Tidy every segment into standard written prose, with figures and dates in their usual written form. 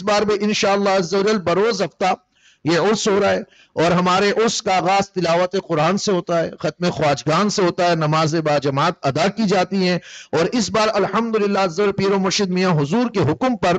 بار بھی انشاءاللہ عز و جل بروز ہفتہ یہ عرس ہو رہا ہے، اور ہمارے عرس کا آغاز تلاوت قرآن سے ہوتا ہے، ختم خواجگان سے ہوتا ہے، نماز با جماعت ادا کی جاتی ہیں، اور اس بار الحمدللہ عز و جل پیر و مرشد میاں حضور کے حکم پر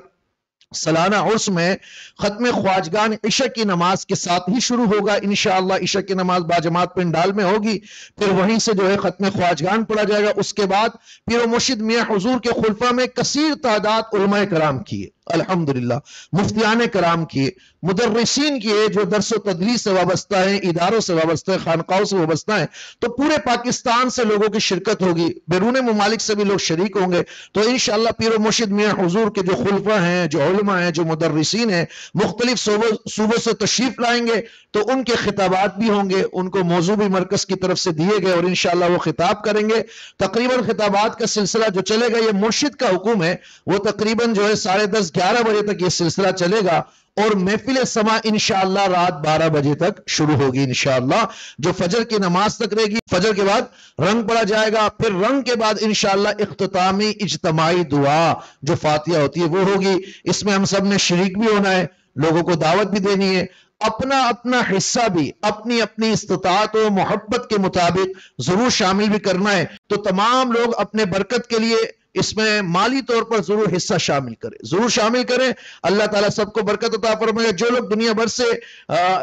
سالانہ عرس میں ختم خواجگان عشاء کی نماز کے ساتھ ہی شروع ہوگا انشاءاللہ۔ عشاء کی نماز باجماعت پنڈال میں ہوگی، پھر وہیں سے جو ہے ختم خواجگان پڑھا جائے گا۔ اس کے بعد پیر و مرشد میاں حضور کے خلفاء میں کثیر تعداد علماء کرام کیے، الحمدللہ مفتیان کرام کیے، مدرسین کیے جو درس و تدریس سے وابستہ ہیں، اداروں سے وابستہ ہیں، خانقاہوں سے وابستہ ہیں، تو پورے پاکستان سے لوگوں کی شرکت ہوگی، بیرون ممالک سے بھی لوگ شریک ہوں گے۔ تو انشاءاللہ پیر و مرشد میاں حضور کے جو خلفاء ہیں، جو علماء ہیں، جو مدرسین ہیں، مختلف صوبوں سے تشریف لائیں گے، تو ان کے خطابات بھی ہوں گے، ان کو موضوع بھی مرکز کی طرف سے دیے گئے، اور انشاءاللہ وہ خطاب کریں گے۔ تقریباً خطابات کا سلسلہ جو چلے گا، یہ مرشد کا حکم ہے، وہ تقریباً جو ہے 10:30 11 بجے تک یہ سلسلہ چلے گا، اور محفل سما انشاءاللہ رات 12 بجے تک شروع ہوگی انشاءاللہ، جو فجر کی نماز تک رہے گی۔ فجر کے بعد رنگ پڑا جائے گا، پھر رنگ کے بعد انشاءاللہ اختتامی اجتماعی دعا جو فاتحہ ہوتی ہے وہ ہوگی۔ اس میں ہم سب نے شریک بھی ہونا ہے، لوگوں کو دعوت بھی دینی ہے، اپنا اپنا حصہ بھی اپنی اپنی استطاعت و محبت کے مطابق ضرور شامل بھی کرنا ہے۔ تو تمام لوگ اپنے برکت کے لیے اس میں مالی طور پر ضرور حصہ شامل کریں، ضرور شامل کریں۔ اللہ تعالیٰ سب کو برکت عطا فرمائے۔ جو لوگ دنیا بھر سے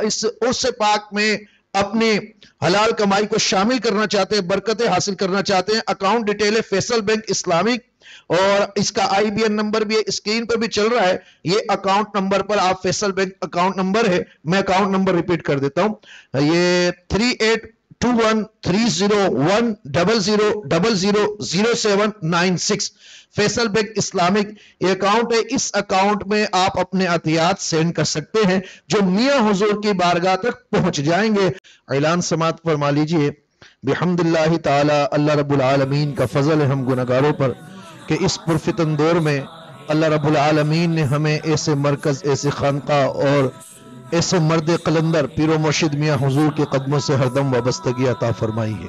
اس عرس پاک میں اپنی حلال کمائی کو شامل کرنا چاہتے ہیں، برکتیں حاصل کرنا چاہتے ہیں، اکاؤنٹ ڈیٹیل ہے فیصل بینک اسلامک، اور اس کا IBN نمبر بھی اسکرین پر بھی چل رہا ہے۔ یہ اکاؤنٹ نمبر پر آپ فیصل بینک اکاؤنٹ نمبر ہے، میں اکاؤنٹ نمبر ریپیٹ کر دیتا ہوں، یہ 38213000000796 فیصل بینک اسلامک یہ اکاؤنٹ ہے۔ اس اکاؤنٹ میں آپ اپنے عطیات سینڈ کر سکتے ہیں جو میاں حضور کی بارگاہ تک پہنچ جائیں گے۔ اعلان سماعت فرما لیجئے۔ بحمد اللہ تعالی، اللہ رب العالمین کا فضل ہے ہم گناہگاروں پر کہ اس پرفتن دور میں اللہ رب العالمین نے ہمیں ایسے مرکز، ایسے خانقاہ اور ایسے مرد قلندر پیر و مرشد میاں حضور کے قدموں سے ہردم وابستگی عطا فرمائی ہے۔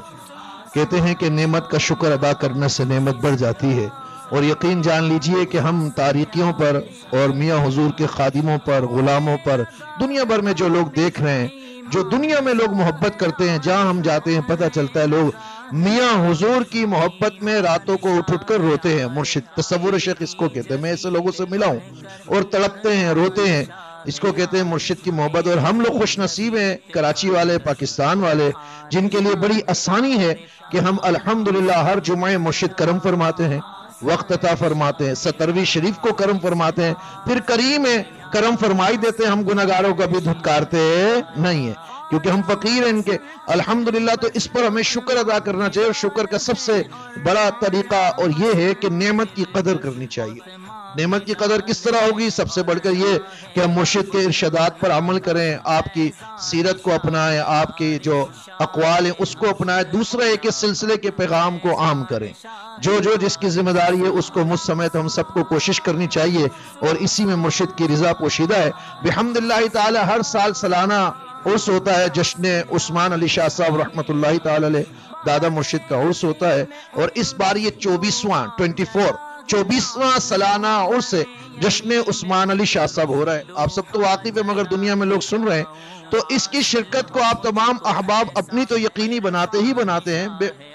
کہتے ہیں کہ نعمت کا شکر ادا کرنے سے نعمت بڑھ جاتی ہے، اور یقین جان لیجئے کہ ہم تاریکیوں پر اور میاں حضور کے خادموں پر، غلاموں پر، دنیا بھر میں جو لوگ دیکھ رہے ہیں، جو دنیا میں لوگ محبت کرتے ہیں، جہاں ہم جاتے ہیں پتہ چلتا ہے لوگ میاں حضور کی محبت میں راتوں کو اٹھ اٹھ کر روتے ہیں۔ مرشد تصور شیخ اس کو کہتے ہیں، میں ایسے لوگوں سے ملا ہوں، اور تڑپتے ہیں، روتے ہیں، اس کو کہتے ہیں مرشد کی محبت۔ اور ہم لوگ خوش نصیب ہیں، کراچی والے، پاکستان والے، جن کے لیے بڑی آسانی ہے کہ ہم الحمدللہ ہر جمعہ مرشد کرم فرماتے ہیں، وقت عطا فرماتے ہیں، 17ویں شریف کو کرم فرماتے ہیں، پھر کریم ہے، کرم فرمائی دیتے ہیں، ہم گناہگاروں کا بھی دھتکارتے نہیں ہیں، کیونکہ ہم فقیر ہیں ان کے الحمدللہ۔ تو اس پر ہمیں شکر ادا کرنا چاہیے، اور شکر کا سب سے بڑا طریقہ اور یہ ہے کہ نعمت کی قدر کرنی چاہیے۔ نعمت کی قدر کس طرح ہوگی؟ سب سے بڑھ کر یہ کہ ہم مرشد کے ارشادات پر عمل کریں، آپ کی سیرت کو اپنائیں، آپ کی جو اقوال ہیں اس کو اپنائیں۔ دوسرا ہے کہ سلسلے کے پیغام کو عام کریں، جو جس کی ذمہ داری ہے اس کو مجھ سمیت ہم سب کو کوشش کرنی چاہیے، اور اسی میں مرشد کی رضا پوشیدہ ہے۔ بحمداللہ تعالی ہر سال سالانہ عرس ہوتا ہے، جشن عثمان علی شاہ صاحب رحمۃ اللہ تعالی علیہ دادا مرشد کا عرس ہوتا ہے، اور اس بار یہ 24واں سالانہ عرس جشن عثمان علی شاہ صاحب ہو رہا ہے۔ آپ سب تو واقف ہیں، مگر دنیا میں لوگ سن رہے ہیں، تو اس کی شرکت کو آپ تمام احباب اپنی تو یقینی بناتے ہیں،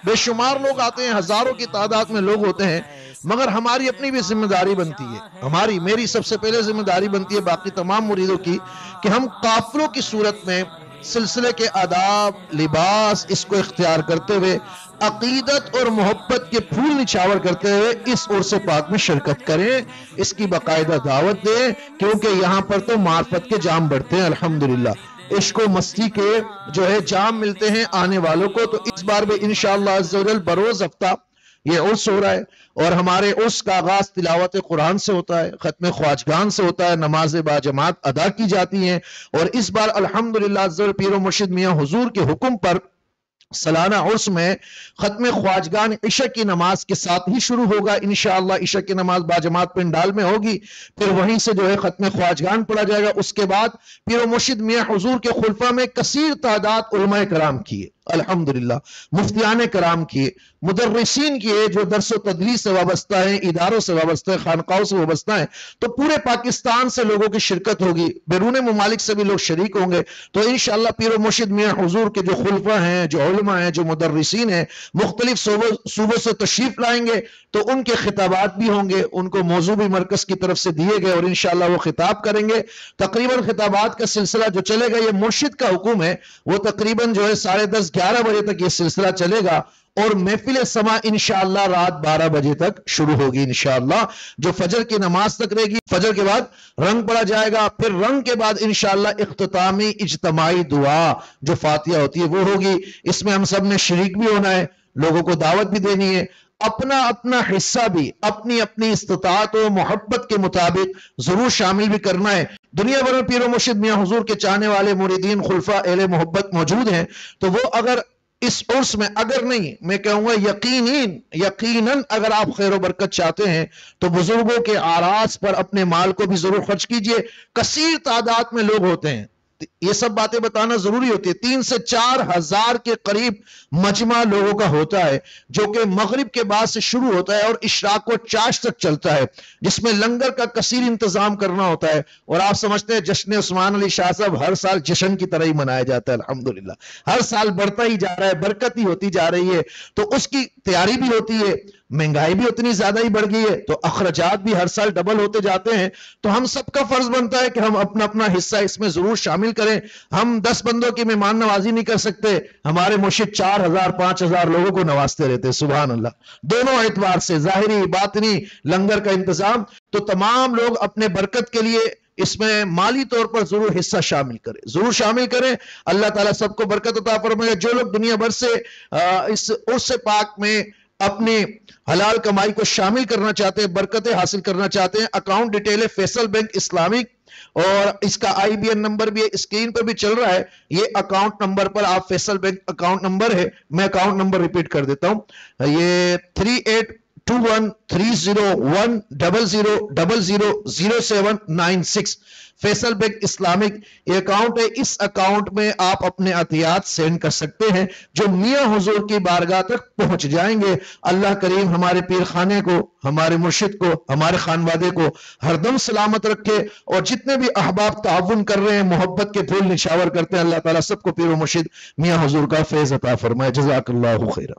بے شمار لوگ آتے ہیں، ہزاروں کی تعداد میں لوگ ہوتے ہیں، مگر ہماری اپنی بھی ذمہ داری بنتی ہے، میری سب سے پہلے ذمہ داری بنتی ہے باقی تمام مریدوں کی، کہ ہم قافلوں کی صورت میں سلسلے کے آداب، لباس اس کو اختیار کرتے ہوئے، عقیدت اور محبت کے پھول نچھاور کرتے ہوئے اس عرس پاک میں شرکت کریں، اس کی باقاعدہ دعوت دیں، کیونکہ یہاں پر تو معرفت کے جام بڑھتے ہیں الحمدللہ، عشق و مستی کے جو ہے جام ملتے ہیں آنے والوں کو۔ تو اس بار بھی انشاءاللہ عز و جل بروز ہفتہ یہ عرس ہو رہا ہے، اور ہمارے عرس کا آغاز تلاوت قرآن سے ہوتا ہے، ختم خواجگان سے ہوتا ہے، نماز با جماعت ادا کی جاتی ہیں، اور اس بار الحمدللہ عز و جل پیر و مرشد میاں حضور کے حکم پر سالانہ عرس میں ختم خواجگان عشاء کی نماز کے ساتھ ہی شروع ہوگا انشاءاللہ۔ عشاء کی نماز باجماعت پنڈال میں ہوگی، پھر وہیں سے جو ہے ختم خواجگان پڑھا جائے گا۔ اس کے بعد پیر و مرشد میاں حضور کے خلفاء میں کثیر تعداد علماء کرام کیے، الحمدللہ مفتیان کرام کیے، مدرسین کیے جو درس و تدریس سے وابستہ ہیں، اداروں سے وابستہ ہیں، خانقاہوں سے وابستہ ہیں، تو پورے پاکستان سے لوگوں کی شرکت ہوگی، بیرون ممالک سے بھی لوگ شریک ہوں گے۔ تو انشاءاللہ پیر و مرشد میاں حضور کے جو خلفاء ہیں، جو علماء ہیں، جو مدرسین ہیں، مختلف صوبوں سے تشریف لائیں گے، تو ان کے خطابات بھی ہوں گے، ان کو موضوع بھی مرکز کی طرف سے دیے گئے اور انشاءاللہ وہ خطاب کریں گے۔ تقریباً خطابات کا سلسلہ جو چلے گا، یہ مرشد کا حکم ہے، وہ تقریباً جو ہے 10:30 11 بجے تک یہ سلسلہ چلے گا، اور محفل سما انشاءاللہ رات 12 بجے تک شروع ہوگی انشاءاللہ، جو فجر کی نماز تک رہے گی۔ فجر کے بعد رنگ پڑا جائے گا، پھر رنگ کے بعد انشاءاللہ اختتامی اجتماعی دعا جو فاتحہ ہوتی ہے وہ ہوگی۔ اس میں ہم سب نے شریک بھی ہونا ہے، لوگوں کو دعوت بھی دینی ہے، اپنا اپنا حصہ بھی اپنی اپنی استطاعت و محبت کے مطابق ضرور شامل بھی کرنا ہے۔ دنیا بھر میں پیر و مرشد میاں حضور کے چاہنے والے مریدین، خلفاء، اہل محبت موجود ہیں، تو وہ اگر اس عرس میں، اگر نہیں میں کہوں گا یقیناً اگر آپ خیر و برکت چاہتے ہیں تو بزرگوں کے آراس پر اپنے مال کو بھی ضرور خرچ کیجئے۔ کثیر تعداد میں لوگ ہوتے ہیں، یہ سب باتیں بتانا ضروری ہوتی ہے۔ 3 سے 4 ہزار کے قریب مجمع لوگوں کا ہوتا ہے، جو کہ مغرب کے بعد سے شروع ہوتا ہے اور اشراق و چاش تک چلتا ہے، جس میں لنگر کا کثیر انتظام کرنا ہوتا ہے۔ اور آپ سمجھتے ہیں جشن عثمان علی شاہ صاحب ہر سال جشن کی طرح ہی منایا جاتا ہے، الحمدللہ ہر سال بڑھتا ہی جا رہا ہے، برکت ہی ہوتی جا رہی ہے، تو اس کی تیاری بھی ہوتی ہے۔ مہنگائی بھی اتنی زیادہ ہی بڑھ گئی ہے تو اخراجات بھی ہر سال ڈبل ہوتے جاتے ہیں، تو ہم سب کا فرض بنتا ہے کہ ہم اپنا اپنا حصہ اس میں ضرور شامل کریں۔ ہم 10 بندوں کی مہمان نوازی نہیں کر سکتے، ہمارے مرشد 4000 5000 لوگوں کو نوازتے رہتے، سبحان اللہ، دونوں اعتبار سے، ظاہری باطنی، لنگر کا انتظام۔ تو تمام لوگ اپنے برکت کے لیے اس میں مالی طور پر ضرور حصہ شامل کریں، ضرور شامل کریں۔ اللہ تعالیٰ سب کو برکت عطا فرمائے۔ جو لوگ دنیا بھر سے اس عرس پاک میں اپنی حلال کمائی کو شامل کرنا چاہتے ہیں، برکتیں حاصل کرنا چاہتے ہیں، اکاؤنٹ ڈیٹیل ہے فیصل بینک اسلامک، اور اس کا IBN نمبر بھی اسکرین پر بھی چل رہا ہے۔ یہ اکاؤنٹ نمبر پر آپ فیصل بینک اکاؤنٹ نمبر ہے، میں اکاؤنٹ نمبر ریپیٹ کر دیتا ہوں، یہ 38213000000796 فیصل بینک اسلامک یہ اکاؤنٹ ہے۔ اس اکاؤنٹ میں آپ اپنے عطیات سینڈ کر سکتے ہیں جو میاں حضور کی بارگاہ تک پہنچ جائیں گے۔ اللہ کریم ہمارے پیر خانے کو، ہمارے مرشد کو، ہمارے خانوادے کو ہر دم سلامت رکھے، اور جتنے بھی احباب تعاون کر رہے ہیں، محبت کے پھول نشاور کرتے ہیں، اللہ تعالیٰ سب کو پیر و مرشد میاں حضور کا فیض عطا فرمائے۔ جزاک اللہ خیرہ۔